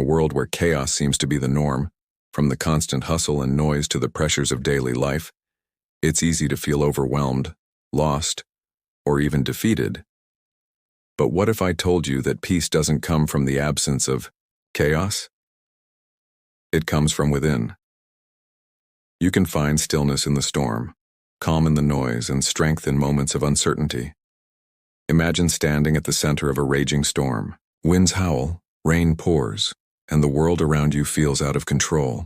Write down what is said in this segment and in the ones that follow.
a world where chaos seems to be the norm, from the constant hustle and noise to the pressures of daily life, it's easy to feel overwhelmed, lost, or even defeated. But what if I told you that peace doesn't come from the absence of chaos? It comes from within. You can find stillness in the storm, calm in the noise, and strength in moments of uncertainty. Imagine standing at the center of a raging storm. Winds howl, rain pours, and the world around you feels out of control.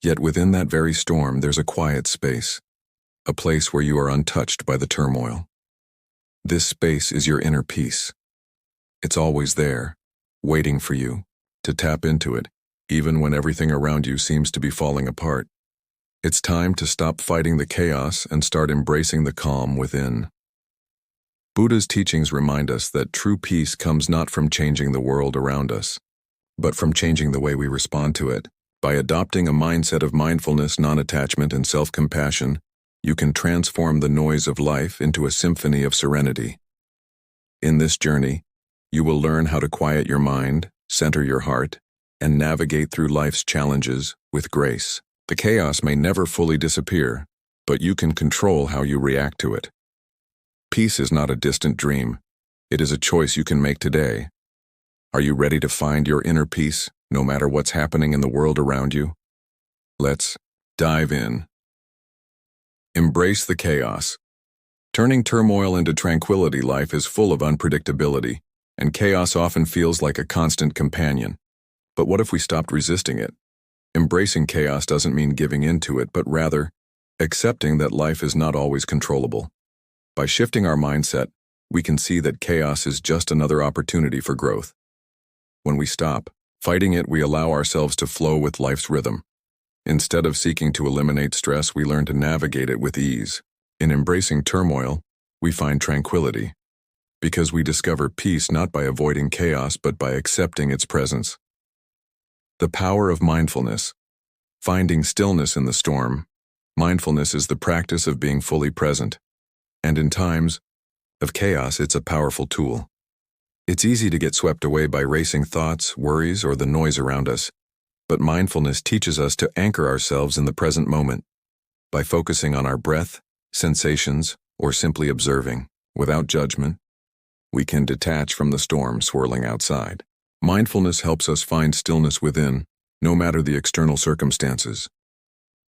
Yet within that very storm, there's a quiet space, a place where you are untouched by the turmoil. This space is your inner peace. It's always there, waiting for you to tap into it, even when everything around you seems to be falling apart. It's time to stop fighting the chaos and start embracing the calm within. Buddha's teachings remind us that true peace comes not from changing the world around us, but from changing the way we respond to it. By adopting a mindset of mindfulness, non-attachment, and self-compassion, you can transform the noise of life into a symphony of serenity. In this journey, you will learn how to quiet your mind, center your heart, and navigate through life's challenges with grace. The chaos may never fully disappear, but you can control how you react to it. Peace is not a distant dream. It is a choice you can make today. Are you ready to find your inner peace, no matter what's happening in the world around you? Let's dive in. Embrace the chaos. Turning turmoil into tranquility, life is full of unpredictability, and chaos often feels like a constant companion. But what if we stopped resisting it? Embracing chaos doesn't mean giving in to it, but rather accepting that life is not always controllable. By shifting our mindset, we can see that chaos is just another opportunity for growth. When we stop fighting it, we allow ourselves to flow with life's rhythm. Instead of seeking to eliminate stress, we learn to navigate it with ease. In embracing turmoil, we find tranquility, because we discover peace not by avoiding chaos, but by accepting its presence. The power of mindfulness. Finding stillness in the storm. Mindfulness is the practice of being fully present. And in times of chaos, it's a powerful tool. It's easy to get swept away by racing thoughts, worries, or the noise around us. But mindfulness teaches us to anchor ourselves in the present moment. By focusing on our breath, sensations, or simply observing, without judgment, we can detach from the storm swirling outside. Mindfulness helps us find stillness within, no matter the external circumstances.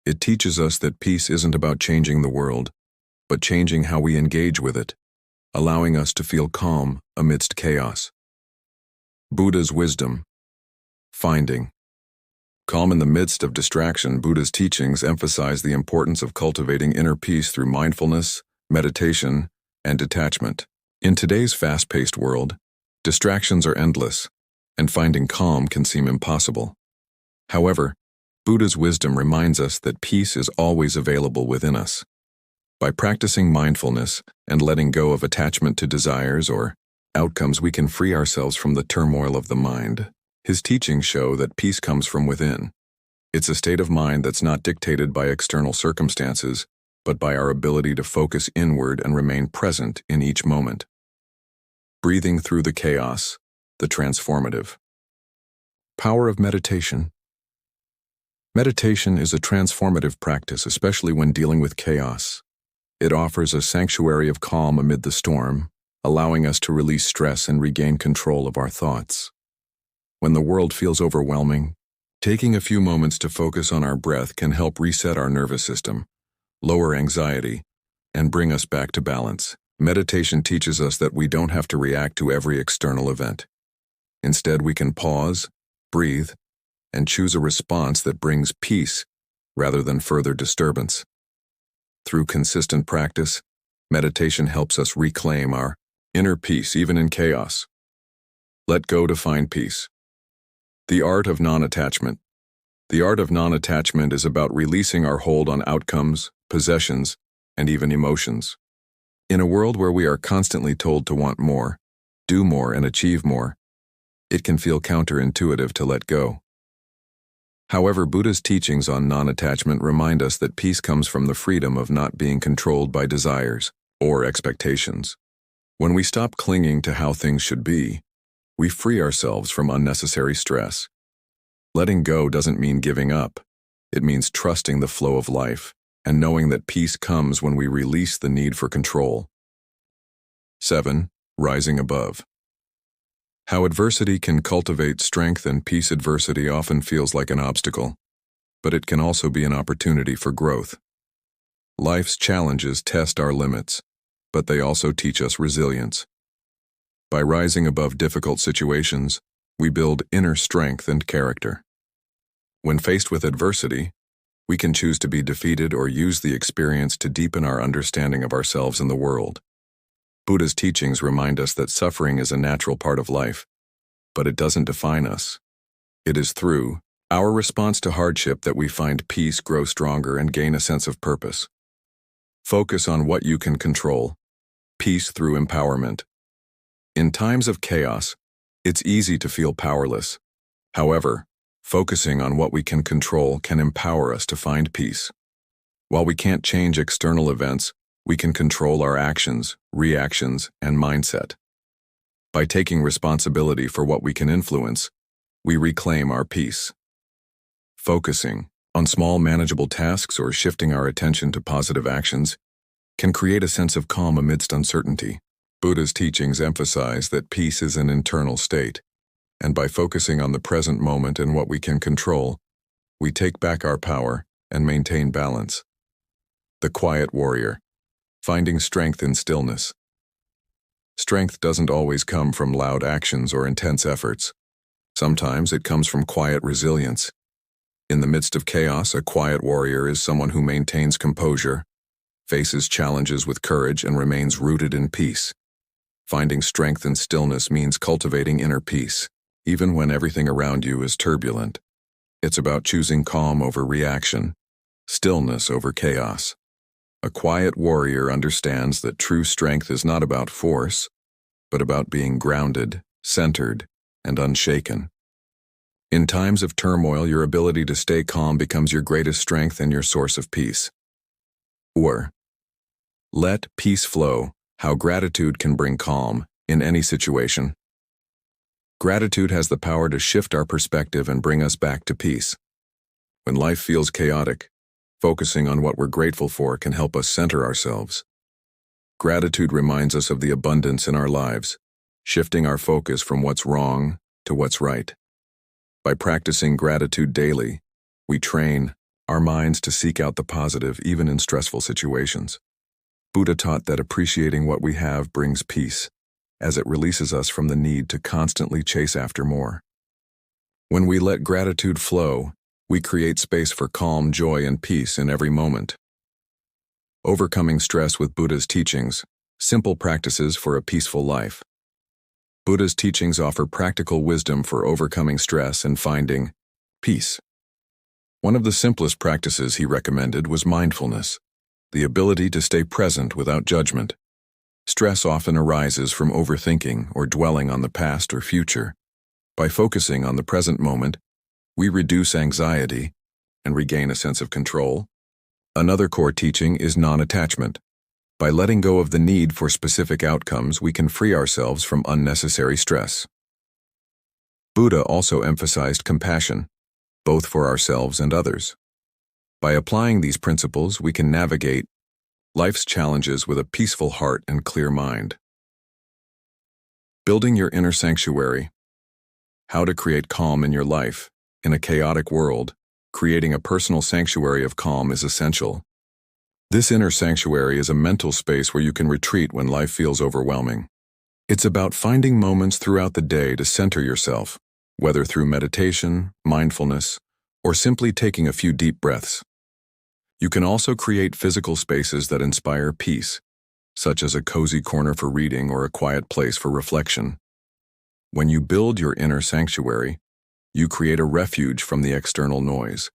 It teaches us that peace isn't about changing the world, but changing how we engage with it, allowing us to feel calm amidst chaos. Buddha's wisdom. Finding calm in the midst of distraction. Buddha's teachings emphasize the importance of cultivating inner peace through mindfulness, meditation, and detachment. In today's fast-paced world, distractions are endless, and finding calm can seem impossible. However, Buddha's wisdom reminds us that peace is always available within us. By practicing mindfulness and letting go of attachment to desires or outcomes, we can free ourselves from the turmoil of the mind. His teachings show that peace comes from within. It's a state of mind that's not dictated by external circumstances, but by our ability to focus inward and remain present in each moment. Breathing through the chaos, the transformative. Power of meditation. Meditation is a transformative practice, especially when dealing with chaos. It offers a sanctuary of calm amid the storm, allowing us to release stress and regain control of our thoughts. When the world feels overwhelming, taking a few moments to focus on our breath can help reset our nervous system, lower anxiety, and bring us back to balance. Meditation teaches us that we don't have to react to every external event. Instead, we can pause, breathe, and choose a response that brings peace rather than further disturbance. Through consistent practice, meditation helps us reclaim our inner peace even in chaos. Let go to find peace. The art of non-attachment. The art of non-attachment is about releasing our hold on outcomes, possessions, and even emotions. In a world where we are constantly told to want more, do more, and achieve more, it can feel counterintuitive to let go. However, Buddha's teachings on non-attachment remind us that peace comes from the freedom of not being controlled by desires or expectations. When we stop clinging to how things should be, we free ourselves from unnecessary stress, Letting go doesn't mean giving up. It means trusting the flow of life and knowing that peace comes when we release the need for control. 7. Rising above. How adversity can cultivate strength and peace. Adversity often feels like an obstacle, but it can also be an opportunity for growth. Life's challenges test our limits, but they also teach us resilience. By rising above difficult situations, we build inner strength and character. When faced with adversity, we can choose to be defeated or use the experience to deepen our understanding of ourselves and the world. Buddha's teachings remind us that suffering is a natural part of life, but it doesn't define us. It is through our response to hardship that we find peace, grow stronger, and gain a sense of purpose. Focus on what you can control. Peace through empowerment. In times of chaos, it's easy to feel powerless. However, focusing on what we can control can empower us to find peace. While we can't change external events, we can control our actions, reactions, and mindset. By taking responsibility for what we can influence, we reclaim our peace. Focusing on small manageable tasks or shifting our attention to positive actions can create a sense of calm amidst uncertainty. Buddha's teachings emphasize that peace is an internal state, and by focusing on the present moment and what we can control, we take back our power and maintain balance. The quiet warrior. Finding strength in stillness. Strength doesn't always come from loud actions or intense efforts. Sometimes it comes from quiet resilience. In the midst of chaos, a quiet warrior is someone who maintains composure, faces challenges with courage, and remains rooted in peace. Finding strength in stillness means cultivating inner peace, even when everything around you is turbulent. It's about choosing calm over reaction, stillness over chaos. A quiet warrior understands that true strength is not about force, but about being grounded, centered, and unshaken. In times of turmoil, your ability to stay calm becomes your greatest strength and your source of peace. Or, let peace flow. How gratitude can bring calm in any situation. Gratitude has the power to shift our perspective and bring us back to peace. When life feels chaotic, focusing on what we're grateful for can help us center ourselves. Gratitude reminds us of the abundance in our lives, shifting our focus from what's wrong to what's right. By practicing gratitude daily, we train our minds to seek out the positive even in stressful situations. Buddha taught that appreciating what we have brings peace, as it releases us from the need to constantly chase after more. When we let gratitude flow, we create space for calm, joy, and peace in every moment. Overcoming stress with Buddha's teachings, simple practices for a peaceful life. Buddha's teachings offer practical wisdom for overcoming stress and finding peace. One of the simplest practices he recommended was mindfulness, the ability to stay present without judgment. Stress often arises from overthinking or dwelling on the past or future. By focusing on the present moment, we reduce anxiety and regain a sense of control. Another core teaching is non-attachment. By letting go of the need for specific outcomes, we can free ourselves from unnecessary stress. Buddha also emphasized compassion, both for ourselves and others. By applying these principles, we can navigate life's challenges with a peaceful heart and clear mind. Building your inner sanctuary. How to create calm in your life. In a chaotic world, creating a personal sanctuary of calm is essential. This inner sanctuary is a mental space where you can retreat when life feels overwhelming. It's about finding moments throughout the day to center yourself, whether through meditation, mindfulness, or simply taking a few deep breaths. You can also create physical spaces that inspire peace, such as a cozy corner for reading or a quiet place for reflection. When you build your inner sanctuary, you create a refuge from the external noise.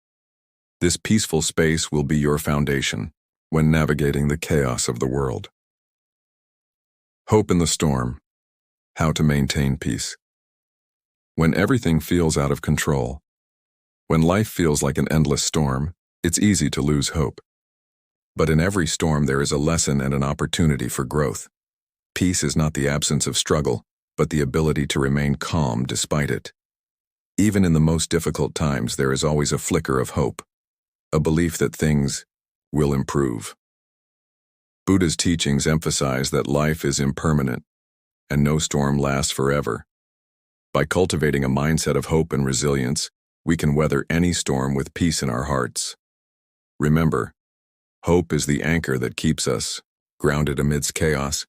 This peaceful space will be your foundation when navigating the chaos of the world. Hope in the storm. How to maintain peace. When everything feels out of control, when life feels like an endless storm, it's easy to lose hope. But in every storm there is a lesson and an opportunity for growth. Peace is not the absence of struggle, but the ability to remain calm despite it. Even in the most difficult times, there is always a flicker of hope, a belief that things will improve. Buddha's teachings emphasize that life is impermanent and no storm lasts forever. By cultivating a mindset of hope and resilience, we can weather any storm with peace in our hearts. Remember, hope is the anchor that keeps us grounded amidst chaos.